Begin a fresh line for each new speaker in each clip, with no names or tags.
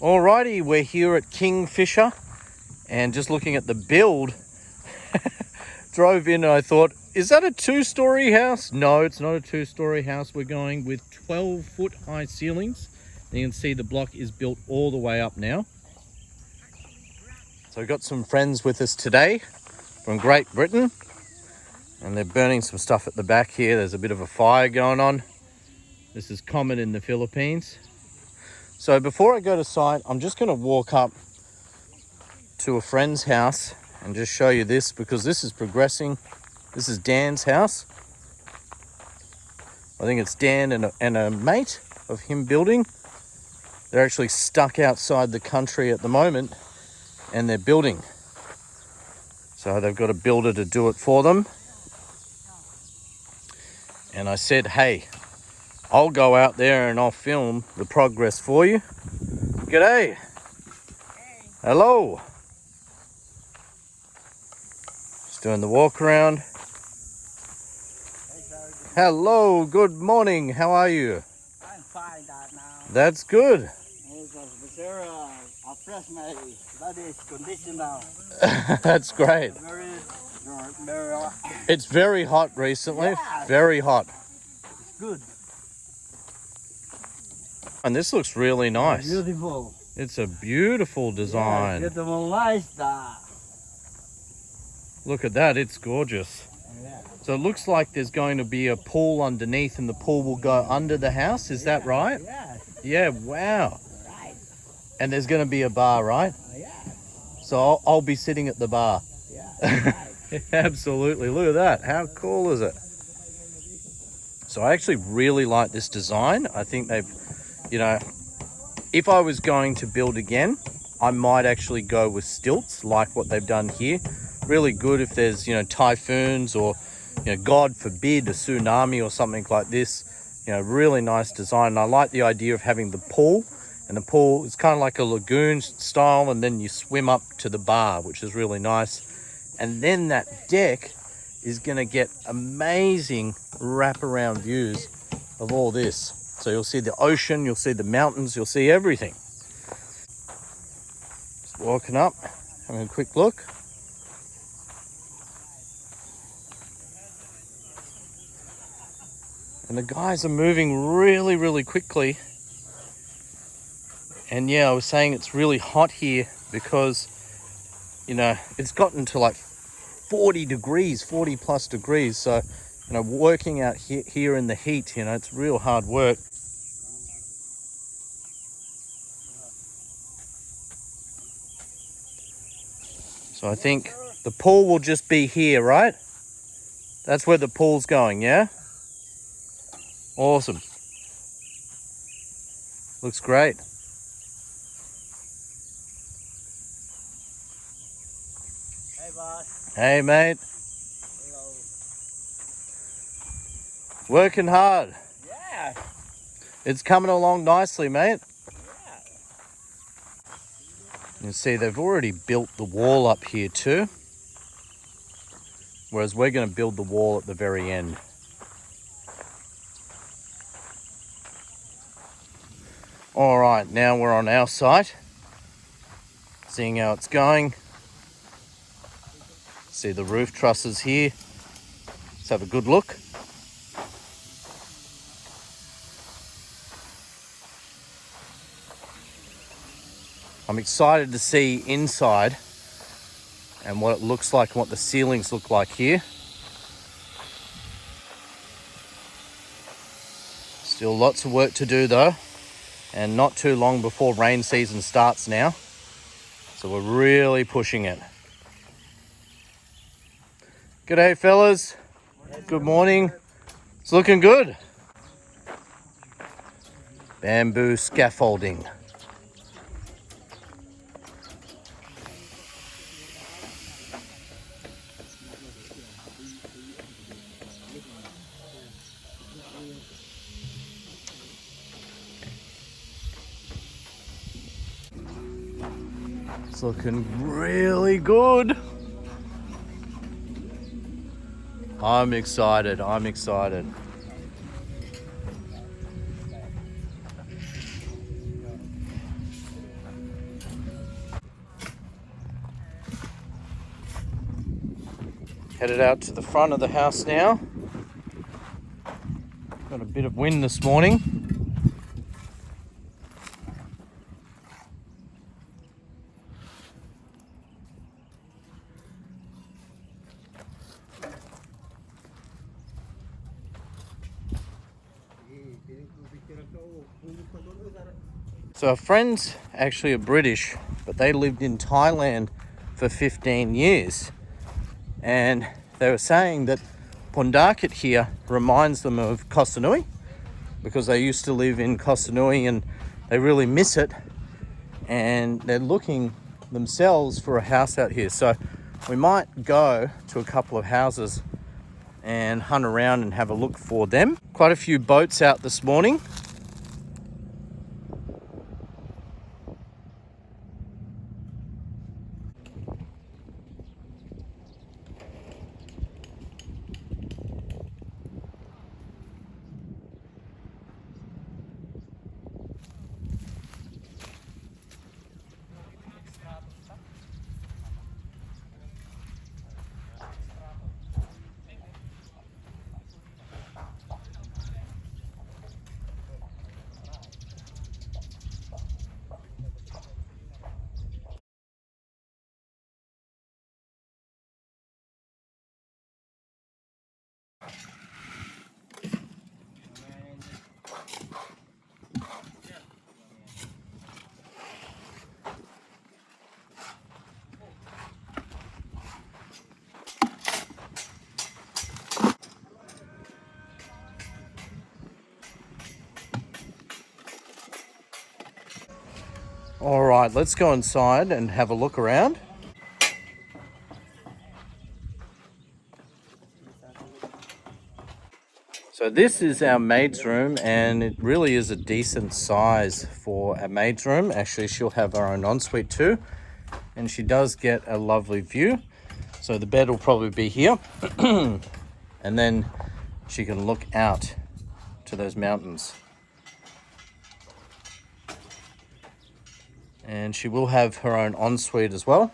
Alrighty, we're here at Kingfisher and just looking at the build. Drove in and I thought, is that a 2-story house? No, it's not a 2-story house. We're going with 12-foot high ceilings. And you can see the block is built all the way up now. So we've got some friends with us today from Great Britain, and they're burning some stuff at the back here. There's a bit of a fire going on. This is common in the Philippines. So before I go to site, I'm just going to walk up to a friend's house and just show you this, because this is progressing. This is Dan's house. I think it's Dan and a mate of him building. They're actually stuck outside the country at the moment and they're building. So they've got a builder to do it for them. And I said, hey, I'll go out there and I'll film the progress for you. G'day. Hey. Hello. Just doing the walk around. Hello, good morning. How are you?
I'm fine now.
That's good. That's great. It's very hot recently. Yeah. Very hot.
Good.
And this looks really nice.
Beautiful.
It's a beautiful design.
Yeah, beautiful, nice.
Look at that, it's gorgeous.
Yeah.
So it looks like there's going to be a pool underneath and the pool will go under the house. Is that right?
Yeah.
Yeah, wow.
Right.
And there's going to be a bar, right?
Yeah.
So I'll be sitting at the bar.
Yeah. Right.
Absolutely. Look at that. How cool is it? So I actually really like this design. I think they've, if I was going to build again, I might actually go with stilts like what they've done here. Really good if there's, typhoons or, God forbid, a tsunami or something like this. Really nice design. And I like the idea of having the pool. And the pool is kind of like a lagoon style, and then you swim up to the bar, which is really nice. And then that deck is going to get amazing wraparound views of all this. So you'll see the ocean, you'll see the mountains, you'll see everything. Just walking up, having a quick look. And the guys are moving really, really quickly. And yeah, I was saying it's really hot here because, it's gotten to like 40 degrees, 40 plus degrees. So, working out here in the heat, it's real hard work. So I think the pool will just be here, right? That's where the pool's going, yeah? Awesome. Looks great.
Hey, boss.
Hey, mate.
Hello.
Working hard.
Yeah.
It's coming along nicely, mate.
Yeah.
You can see they've already built the wall up here too. Whereas we're going to build the wall at the very end. All right, now we're on our site. Seeing how it's going. See the roof trusses here. Let's have a good look. I'm excited to see inside and what it looks like and what the ceilings look like here. Still lots of work to do though, and not too long before rain season starts now. So we're really pushing it. G'day fellas. Good morning. It's looking good. Bamboo scaffolding. It's looking really good. I'm excited. Headed out to the front of the house now. Got a bit of wind this morning. So our friends actually are British, but they lived in Thailand for 15 years. And they were saying that Pondakit here reminds them of Koh Samui because they used to live in Koh Samui and they really miss it. And they're looking themselves for a house out here. So we might go to a couple of houses and hunt around and have a look for them. Quite a few boats out this morning. All right, let's go inside and have a look around. So this is our maid's room, and it really is a decent size for a maid's room. Actually, she'll have her own ensuite too, and she does get a lovely view. So the bed will probably be here, and then she can look out to those mountains. And she will have her own ensuite as well.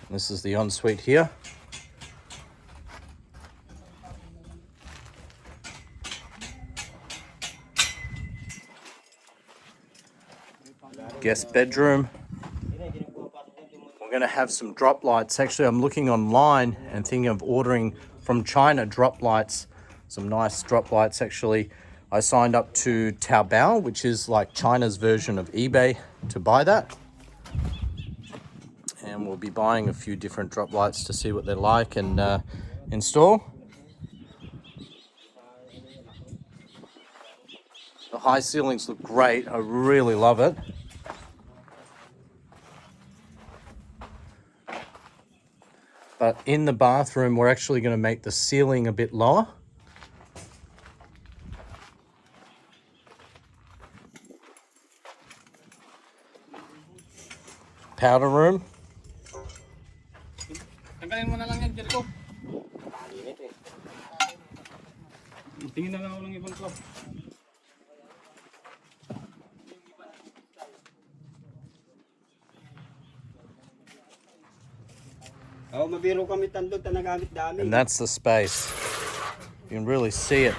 This is the ensuite here. Guest bedroom. We're going to have some drop lights. Actually, I'm looking online and thinking of ordering from China drop lights. Some nice drop lights, actually. I signed up to Taobao, which is like China's version of eBay, to buy that. And we'll be buying a few different drop lights to see what they're like and install. The high ceilings look great. I really love it. But in the bathroom, we're actually going to make the ceiling a bit lower. Powder room.
Tanggalin mo na lang yan, Jericho. Tingin na lang ako ng ibang club. Oh, mabiro kami tandog na nagamit dami.
And that's the space. You can really see it.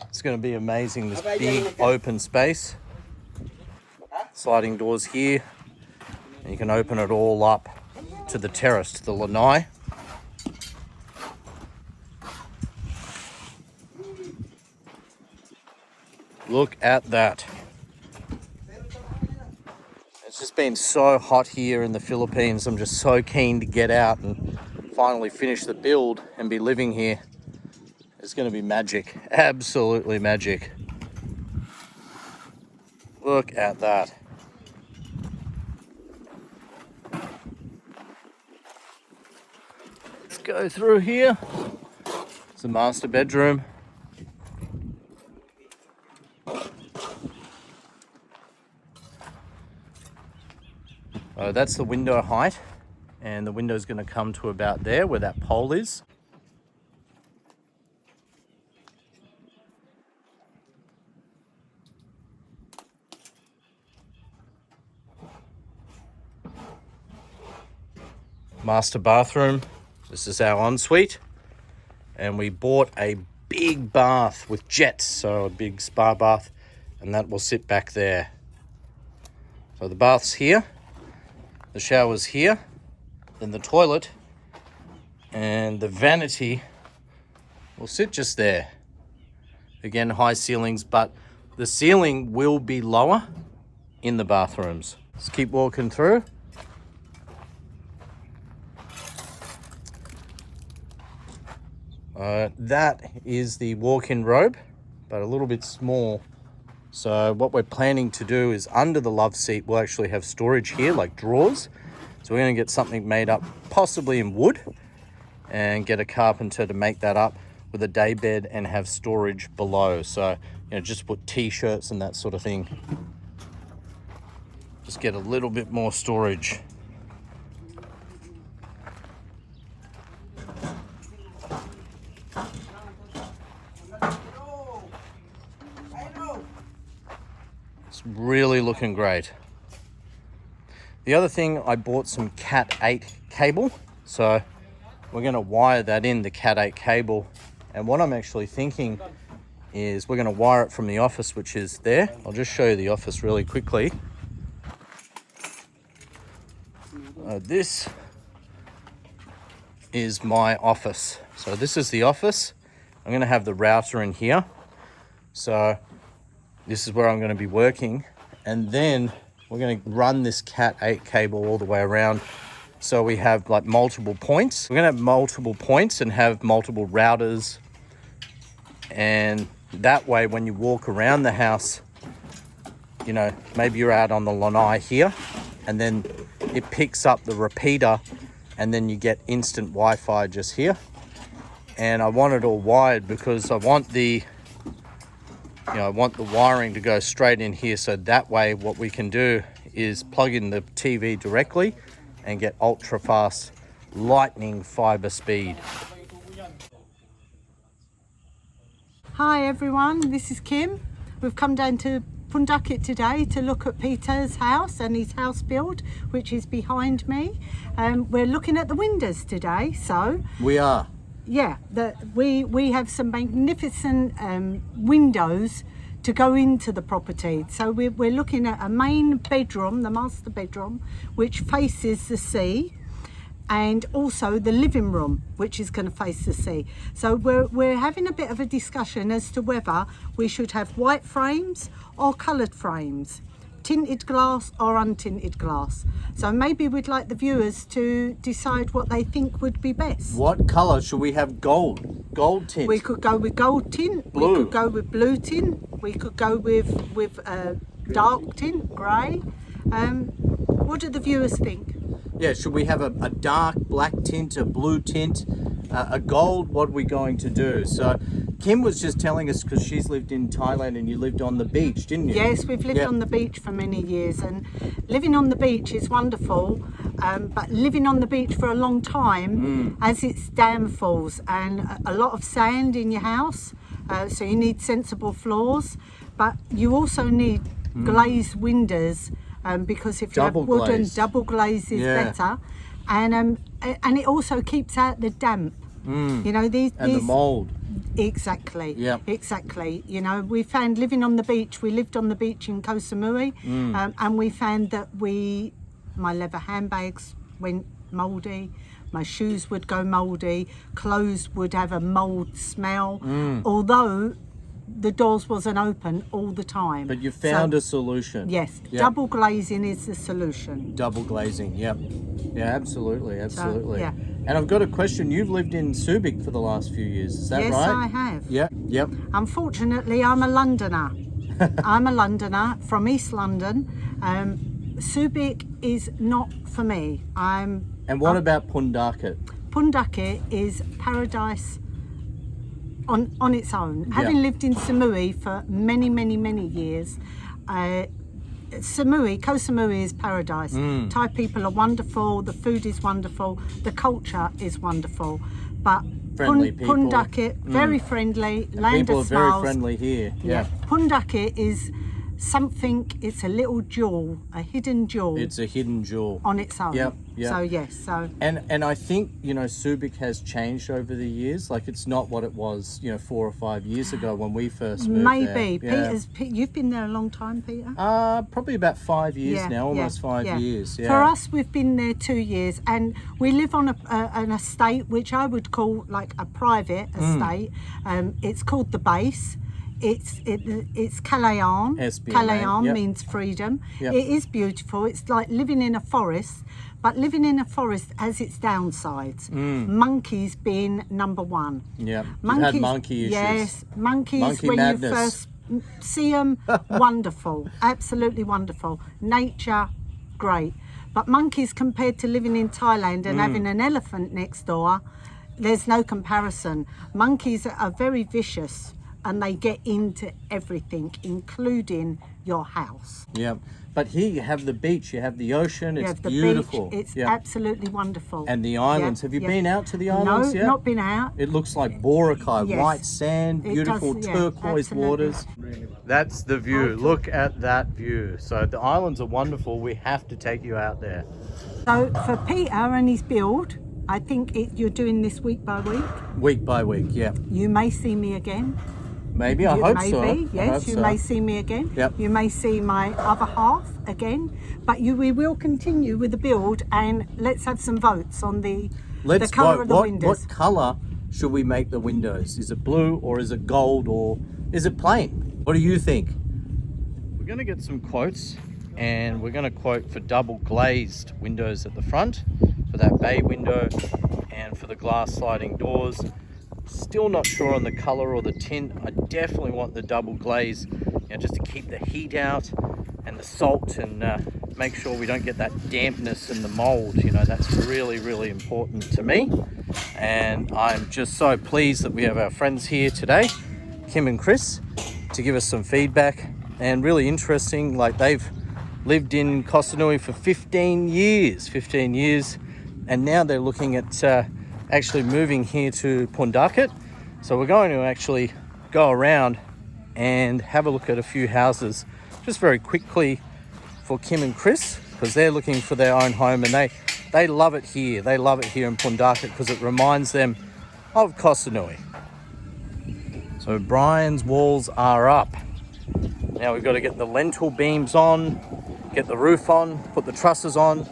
It's going to be amazing, this big open space. Sliding doors here. And you can open it all up to the terrace, to the lanai. Look at that. It's just been so hot here in the Philippines. I'm just so keen to get out and finally finish the build and be living here. It's going to be magic. Absolutely magic. Look at that. Let's go through here. It's the master bedroom. That's the window height, and the window is going to come to about there where that pole is. Master bathroom. This is our ensuite. And we bought a big bath with jets, so a big spa bath, and that will sit back there. So the bath's here, the shower's here, then the toilet, and the vanity will sit just there. Again, high ceilings, but the ceiling will be lower in the bathrooms. Let's keep walking through. That is the walk-in robe, but a little bit small. So what we're planning to do is under the love seat, we'll actually have storage here, like drawers. So we're going to get something made up, possibly in wood, and get a carpenter to make that up with a day bed and have storage below. So, just put t-shirts and that sort of thing. Just get a little bit more storage. It's really looking great. The other thing, I bought some Cat 8 cable. So we're going to wire that in, the Cat 8 cable. And what I'm actually thinking is we're going to wire it from the office, which is there. I'll just show you the office really quickly. This is my office. So this is the office. I'm going to have the router in here. So this is where I'm going to be working. And then we're going to run this Cat 8 cable all the way around. So we have like multiple points. We're going to have multiple points and have multiple routers. And that way, when you walk around the house, maybe you're out on the lanai here, and then it picks up the repeater, and then you get instant Wi-Fi just here. And I want it all wired because I want the wiring to go straight in here. So that way, what we can do is plug in the TV directly and get ultra fast lightning fiber speed.
Hi everyone, this is Kim. We've come down to Pundakit today to look at Peter's house and his house build, which is behind me. We're looking at the windows today, so
We are.
yeah, we have some magnificent windows to go into the property. So we're looking at a main bedroom, the master bedroom, which faces the sea, and also the living room, which is going to face the sea. So we're having a bit of a discussion as to whether we should have white frames or coloured frames, tinted glass or untinted glass. So maybe we'd like the viewers to decide what they think would be best.
What colour should we have? Gold tint.
We could go with gold tint,
Blue.
we could go with blue tint, we could go with dark tint, grey. What do the viewers think?
Yeah, should we have a dark black tint, a blue tint, a gold? What are we going to do? So Kim was just telling us, because she's lived in Thailand and you lived on the beach, didn't you?
Yes, we've lived on the beach for many years, and living on the beach is wonderful, but living on the beach for a long time has its downfalls, and a lot of sand in your house, so you need sensible floors, but you also need glazed windows, because if you have wooden, double glaze is better, and it also keeps out the damp. These
the mould.
Exactly.
Yeah.
Exactly. We found living on the beach. We lived on the beach in Koh Samui, and we found that my leather handbags went mouldy. My shoes would go mouldy. Clothes would have a mould smell. Although the doors wasn't open all the time.
But you found a solution.
Yes.
Yep.
Double glazing is the solution.
Double glazing. Yep. Yeah. Absolutely. Absolutely.
yeah.
And I've got a question. You've lived in Subic for the last few years. Is that right?
Yes, I have.
Yeah. Yep.
Unfortunately, I'm a Londoner. I'm a Londoner from East London. Subic is not for me.
And what about Pundakit?
Pundakit is paradise on its own. Having lived in Samui for many, many, many years, Koh Samui is paradise. Thai people are wonderful, the food is wonderful, the culture is wonderful. But
Friendly people.
Pundakit, very friendly, land
People
of
are very
smiles.
friendly here. Yeah.
Pundakit is something. It's a little jewel, a hidden jewel.
It's a hidden jewel
on its own.
Yep, yep.
So yes, so
and I think, you know, Subic has changed over the years. Like, it's not what it was, you know, 4 or 5 years ago when we first moved
maybe
there.
You've been there a long time, Peter.
Probably about 5 years now, almost 5 years. Yeah.
For us, we've been there 2 years, and we live on an estate which I would call like a private estate. It's called the Base. It's Kalayaan.
SBMA,
Kalayaan
yep.
means freedom.
Yep.
It is beautiful. It's like living in a forest, but living in a forest has its downsides. Monkeys being number one.
Yeah, you've had monkey issues.
Yes, monkeys.
Monkey
when
madness.
you first see them, wonderful, absolutely wonderful. Nature, great. But monkeys, compared to living in Thailand and having an elephant next door, there's no comparison. Monkeys are very vicious, and they get into everything, including your house.
Yeah, but here you have the beach, you have the ocean.
You
It's
have the
beautiful.
beach, it's
Yeah.
absolutely wonderful.
And the islands.
Yeah,
Have you
yeah.
been out to the islands
No,
yet?
not been out.
It looks like Boracay,
Yes.
white sand,
It
beautiful
does, yeah,
turquoise
absolutely.
waters. That's the view. Look at that view. So the islands are wonderful. We have to take you out there.
So for Peter and his build, I think you're doing this week by week.
Week by week, yeah.
You may see me again.
Maybe, I hope so.
Maybe,
I hope
yes, you
so.
may see me again.
Yep.
You may see my other half again. But we will continue with the build, and let's have some votes on the colour
vote.
of the windows.
What colour should we make the windows? Is it blue, or is it gold, or is it plain? What do you think? We're going to get some quotes, and we're going to quote for double glazed windows at the front, for that bay window, and for the glass sliding doors. Still not sure on the colour or the tint. I definitely want the double glaze, you know, just to keep the heat out and the salt, and make sure we don't get that dampness and the mold. You know, that's really, really important to me. And I'm just so pleased that we have our friends here today, Kim and Chris, to give us some feedback. And really interesting, like, they've lived in Koh for 15 years, and now they're looking at actually moving here to Pundakit. So we're going to actually go around and have a look at a few houses just very quickly for Kim and Chris, because they're looking for their own home, and they love it here. They love it here in Pundakit because it reminds them of Koh Samui. So Brian's walls are up. Now we've got to get the lentil beams on, get the roof on, put the trusses on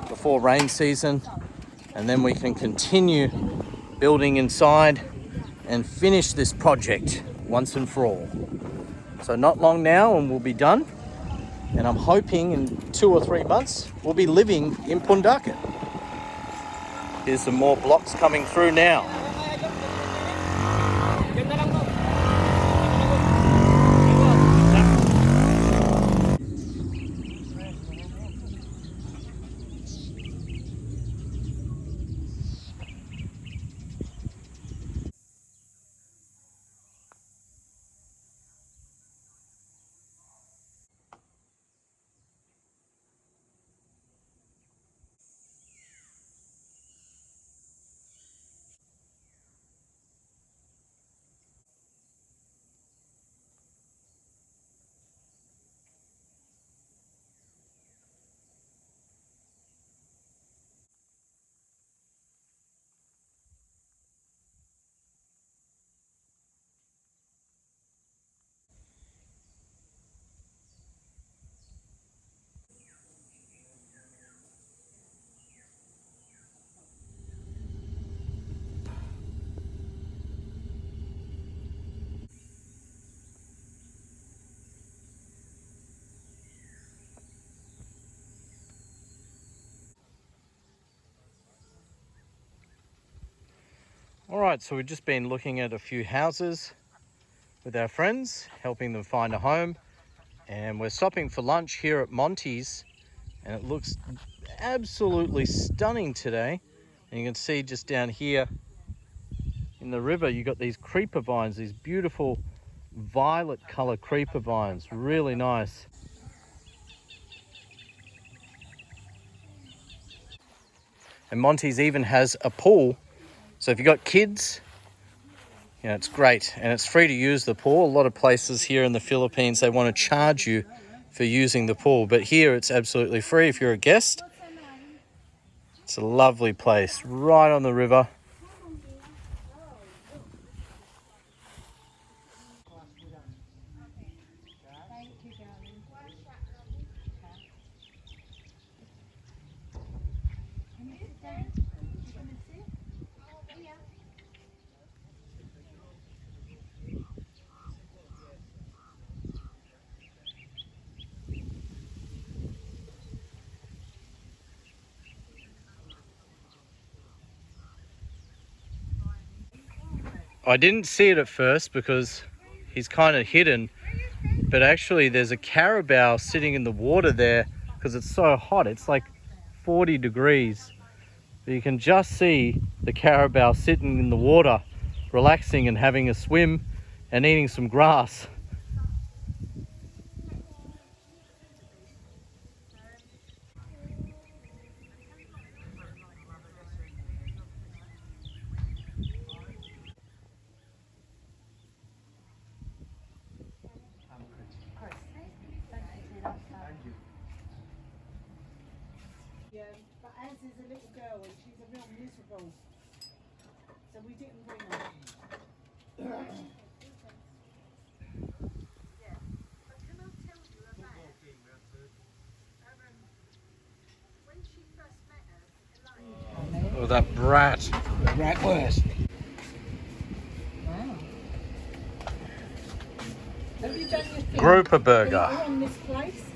before rain season, and then we can continue building inside and finish this project once and for all. So not long now and we'll be done, and I'm hoping in 2 or 3 months we'll be living in Pundakit. Here's some more blocks coming through now. All right, so we've just been looking at a few houses with our friends, helping them find a home, and we're stopping for lunch here at Monty's, and it looks absolutely stunning today. And you can see just down here in the river, you got these creeper vines, these beautiful violet color creeper vines, really nice. And Monty's even has a pool. So if you've got kids, you know, it's great, and it's free to use the pool. A lot of places here in the Philippines, they want to charge you for using the pool, but here it's absolutely free if you're a guest. It's a lovely place, right on the river. I didn't see it at first because he's kind of hidden, but actually there's a carabao sitting in the water there because it's so hot. It's like 40 degrees. But you can just see the carabao sitting in the water, relaxing and having a swim and eating some grass.
Yeah, but Az is a little girl and she's a real miserable. So we didn't bring her.
Oh, that brat.
Bratwurst.
Have you done your thing?
Grouper
Are
burger.
you on this place?